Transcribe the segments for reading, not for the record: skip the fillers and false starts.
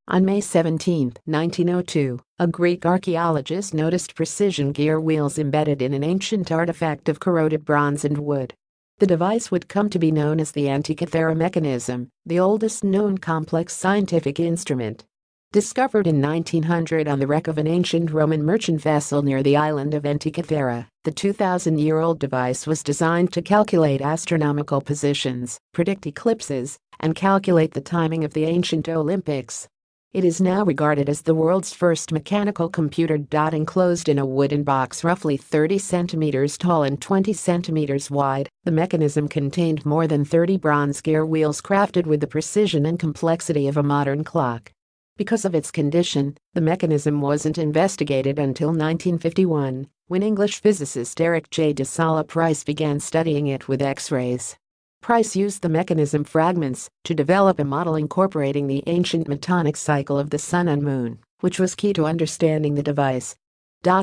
On May 17, 1902, a Greek archaeologist noticed precision gear wheels embedded in an ancient artifact of corroded bronze and wood. The device would come to be known as the Antikythera mechanism, the oldest known complex scientific instrument. Discovered in 1900 on the wreck of an ancient Roman merchant vessel near the island of Antikythera, the 2,000-year-old device was designed to calculate astronomical positions, predict eclipses, and calculate the timing of the ancient Olympics. It is now regarded as the world's first mechanical computer. Enclosed in a wooden box roughly 30 centimeters tall and 20 centimeters wide, the mechanism contained more than 30 bronze gear wheels crafted with the precision and complexity of a modern clock. Because of its condition, the mechanism wasn't investigated until 1951, when English physicist Eric J. de Sala Price began studying it with X-rays. Price used the mechanism fragments to develop a model incorporating the ancient metonic cycle of the sun and moon, which was key to understanding the device.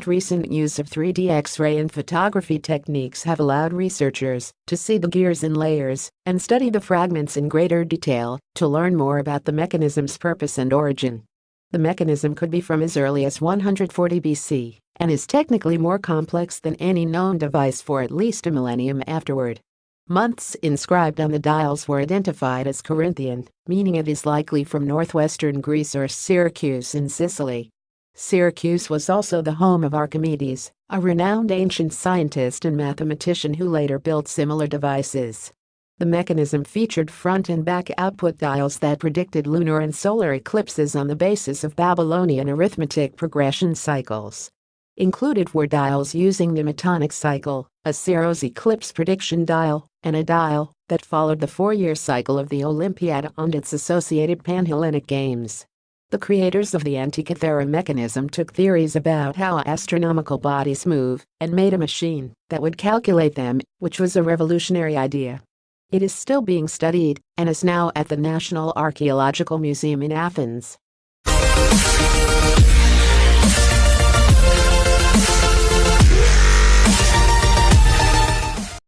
Recent use of 3D X-ray and photography techniques have allowed researchers to see the gears in layers and study the fragments in greater detail to learn more about the mechanism's purpose and origin. The mechanism could be from as early as 140 BC and is technically more complex than any known device for at least a millennium afterward. Months inscribed on the dials were identified as Corinthian, meaning it is likely from northwestern Greece or Syracuse in Sicily. Syracuse was also the home of Archimedes, a renowned ancient scientist and mathematician who later built similar devices. The mechanism featured front and back output dials that predicted lunar and solar eclipses on the basis of Babylonian arithmetic progression cycles. Included were dials using the metonic cycle, a Saros eclipse prediction dial, and a dial that followed the 4-year cycle of the Olympiad and its associated Panhellenic Games. The creators of the Antikythera mechanism took theories about how astronomical bodies move and made a machine that would calculate them, which was a revolutionary idea. It is still being studied and is now at the National Archaeological Museum in Athens.